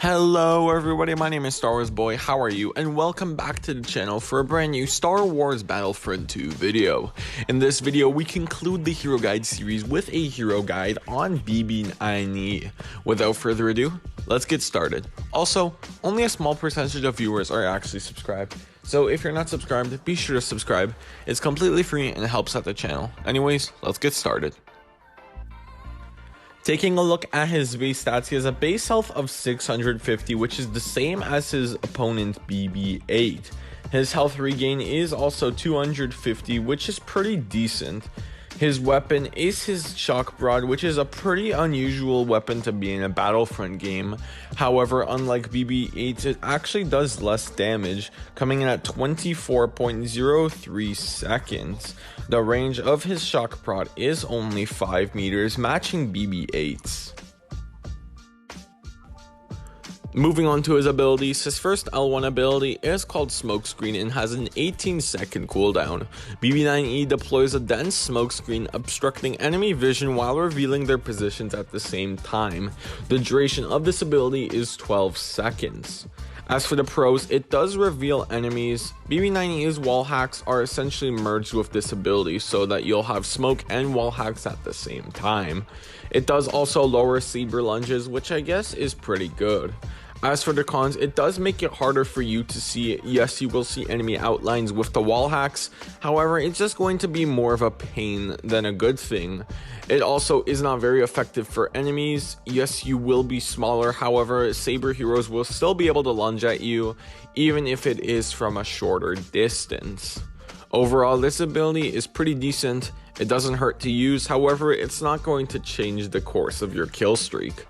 Hello everybody, my name is Star Wars Boy, how are you? And welcome back to the channel for a brand new Star Wars Battlefront 2 video. In this video, we conclude the Hero Guide series with a Hero Guide on BB-9E. Without further ado, let's get started. Also, only a small percentage of viewers are actually subscribed, so if you're not subscribed, be sure to subscribe. It's completely free and it helps out the channel. Anyways, let's get started. Taking a look at his base stats, he has a base health of 650, which is the same as his opponent BB-8. His health regain is also 250, which is pretty decent. His weapon is his shock rod, which is a pretty unusual weapon to be in a Battlefront game. However, unlike BB-8, it actually does less damage, coming in at 24.03 seconds. The range of his shock prod is only 5 meters, matching BB-8's. Moving on to his abilities, his first L1 ability is called Smokescreen and has an 18-second cooldown. BB-9E deploys a dense smokescreen obstructing enemy vision while revealing their positions at the same time. The duration of this ability is 12 seconds. As for the pros, it does reveal enemies. BB-9E's wall hacks are essentially merged with this ability so that you'll have smoke and wall hacks at the same time. It does also lower saber lunges, which I guess is pretty good. As for the cons, it does make it harder for you to see. Yes, you will see enemy outlines with the wall hacks, however, it's just going to be more of a pain than a good thing. It also is not very effective for enemies. Yes, you will be smaller, however, saber heroes will still be able to lunge at you, even if it is from a shorter distance. Overall, this ability is pretty decent. It doesn't hurt to use, however, it's not going to change the course of your kill streak.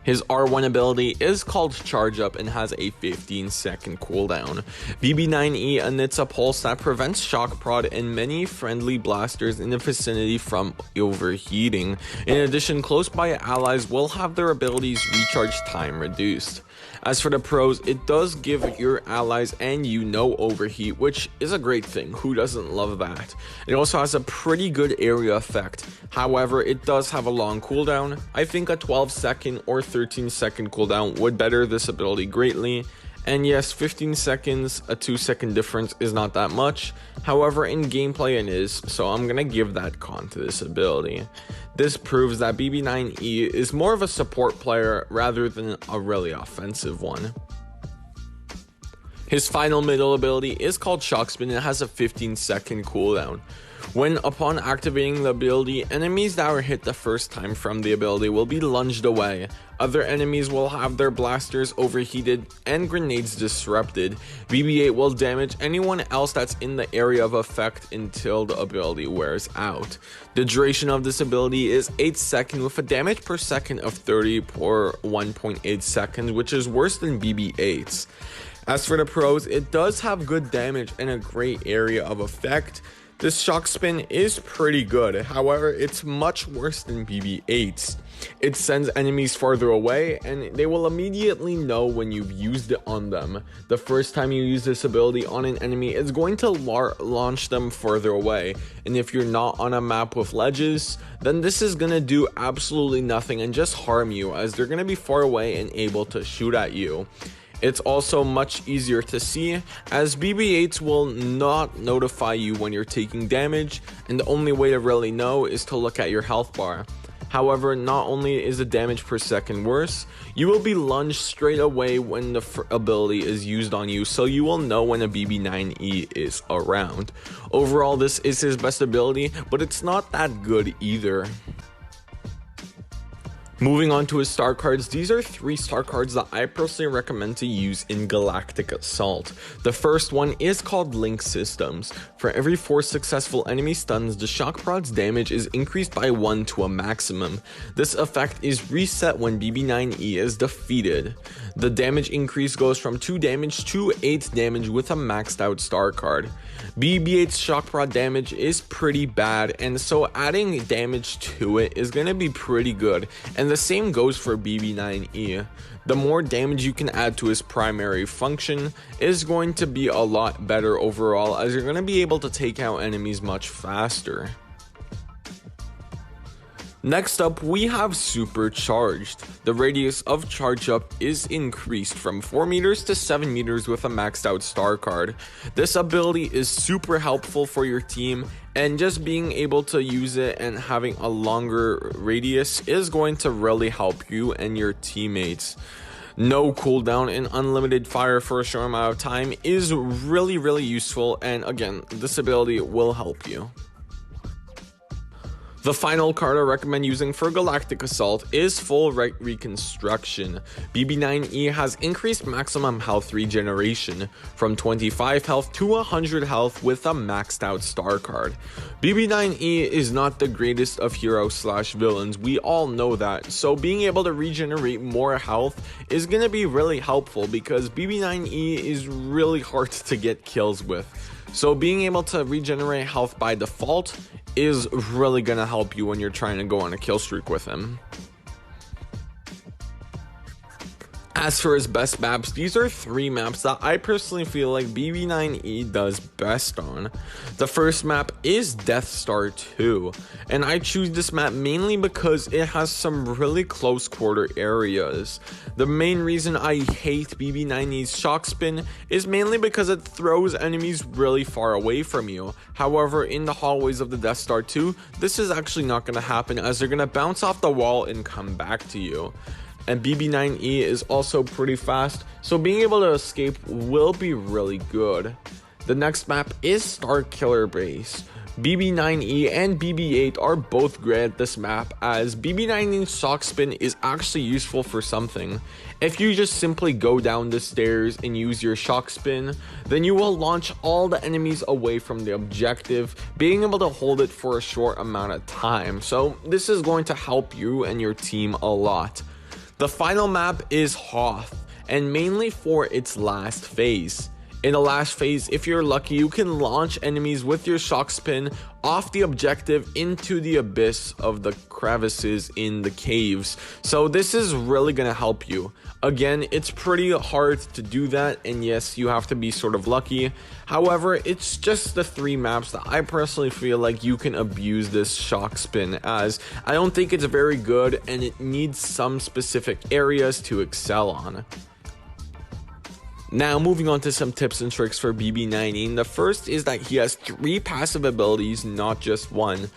His R1 ability is called Charge Up and has a 15-second cooldown. BB-9E emits a pulse that prevents shock prod and many friendly blasters in the vicinity from overheating. In addition, close by allies will have their abilities recharge time reduced. As for the pros, it does give your allies and you no overheat, which is a great thing. Who doesn't love that? It also has a pretty good area effect. However, it does have a long cooldown. I think a 12-second or 13-second cooldown would better this ability greatly. And yes, 15 seconds, a 2-second difference is not that much. However, in gameplay it is, so I'm gonna give that con to this ability. This proves that BB-9E is more of a support player rather than a really offensive one. His final middle ability is called Shockspin and it has a 15-second cooldown. When upon activating the ability, enemies that were hit the first time from the ability will be lunged away. Other enemies will have their blasters overheated and grenades disrupted. BB-8 will damage anyone else that's in the area of effect until the ability wears out. The duration of this ability is 8 seconds with a damage per second of 30 per 1.8 seconds, which is worse than BB-8's. As for the pros, it does have good damage and a great area of effect. This shock spin is pretty good, however, it's much worse than BB-8's. It sends enemies farther away, and they will immediately know when you've used it on them. The first time you use this ability on an enemy, it's going to launch them further away, and if you're not on a map with ledges, then this is going to do absolutely nothing and just harm you, as they're going to be far away and able to shoot at you. It's also much easier to see, as BB-8s will not notify you when you're taking damage, and the only way to really know is to look at your health bar. However, not only is the damage per second worse, you will be lunged straight away when the ability is used on you, so you will know when a BB-9E is around. Overall, this is his best ability, but it's not that good either. Moving on to his star cards, these are 3 star cards that I personally recommend to use in Galactic Assault. The first one is called Link Systems. For every 4 successful enemy stuns, the shock prod's damage is increased by 1 to a maximum. This effect is reset when BB-9E is defeated. The damage increase goes from 2 damage to 8 damage with a maxed out star card. BB-8's shock prod damage is pretty bad, and so adding damage to it is going to be pretty good, and the same goes for BB-9E. The more damage you can add to his primary function is going to be a lot better overall, as you're going to be able to take out enemies much faster. Next up, we have Supercharged. The radius of charge up is increased from 4 meters to 7 meters with a maxed out star card. This ability is super helpful for your team, and just being able to use it and having a longer radius is going to really help you and your teammates. No cooldown and unlimited fire for a short amount of time is really useful, and again, this ability will help you. The final card I recommend using for Galactic Assault is Full Reconstruction. BB-9E has increased maximum health regeneration from 25 health to 100 health with a maxed out star card. BB-9E is not the greatest of heroes/villains, we all know that, so being able to regenerate more health is going to be really helpful because BB-9E is really hard to get kills with. So being able to regenerate health by default is really going to help you when you're trying to go on a kill streak with him. As for his best maps, these are 3 maps that I personally feel like BB-9E does best on. The first map is Death Star 2, and I choose this map mainly because it has some really close quarter areas. The main reason I hate BB-9E's Shockspin is mainly because it throws enemies really far away from you. However, in the hallways of the Death Star 2, this is actually not going to happen as they're going to bounce off the wall and come back to you. And BB-9E is also pretty fast, so being able to escape will be really good. The next map is Star Killer Base. BB-9E and BB-8 are both great at this map, as BB-9E's Shockspin is actually useful for something. If you just simply go down the stairs and use your Shockspin, then you will launch all the enemies away from the objective, being able to hold it for a short amount of time. So this is going to help you and your team a lot. The final map is Hoth, and mainly for its last phase. In the last phase, if you're lucky, you can launch enemies with your Shockspin off the objective into the abyss of the crevices in the caves. So this is really going to help you. Again, it's pretty hard to do that, and yes, you have to be sort of lucky. However, it's just the 3 maps that I personally feel like you can abuse this Shockspin, as I don't think it's very good and it needs some specific areas to excel on. Now, moving on to some tips and tricks for BB-9E. The first is that he has 3 passive abilities, not just 1.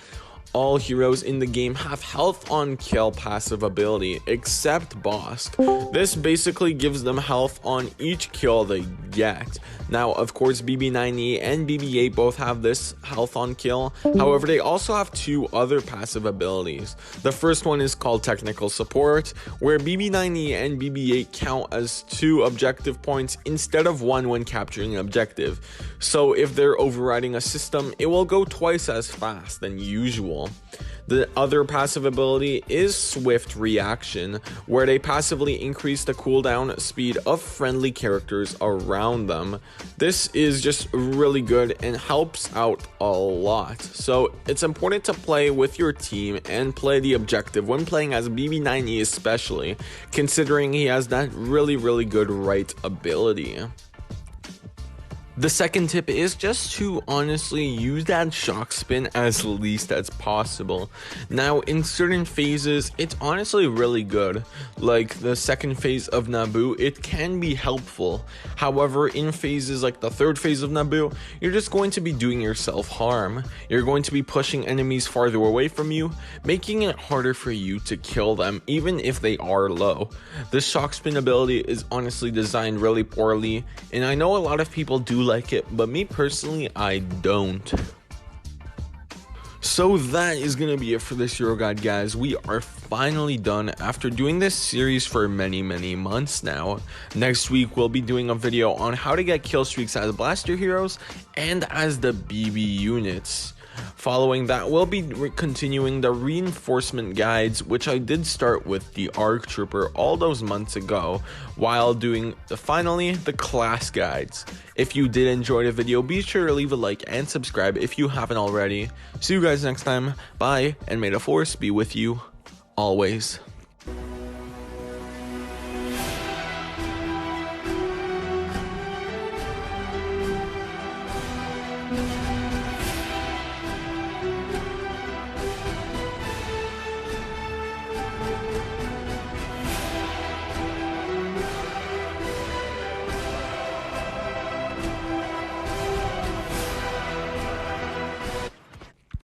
All heroes in the game have health on kill passive ability, except Bosk. This basically gives them health on each kill they get. Now, of course, BB-9E and BB-8 both have this health on kill. However, they also have 2 other passive abilities. The first one is called Technical Support, where BB-9E and BB-8 count as 2 objective points instead of 1 when capturing an objective. So if they're overriding a system, it will go twice as fast than usual. The other passive ability is Swift Reaction, where they passively increase the cooldown speed of friendly characters around them. This is just really good and helps out a lot. So it's important to play with your team and play the objective when playing as BB-9E, especially considering he has that really good right ability. The second tip is just to honestly use that Shockspin as least as possible. Now, in certain phases, it's honestly really good. Like the second phase of Naboo, it can be helpful. However, in phases like the third phase of Naboo, you're just going to be doing yourself harm. You're going to be pushing enemies farther away from you, making it harder for you to kill them, even if they are low. This Shockspin ability is honestly designed really poorly, and I know a lot of people do like it, but me personally, I don't. So that is going to be it for this Hero Guide, guys. We are finally done after doing this series for many months now. Next week, we'll be doing a video on how to get kill streaks as Blaster Heroes and as the BB units. Following that, we'll be continuing the reinforcement guides, which I did start with the ARC Trooper all those months ago, while doing finally the class guides. If you did enjoy the video, be sure to leave a like and subscribe if you haven't already. See you guys next time. Bye, and may the Force be with you always.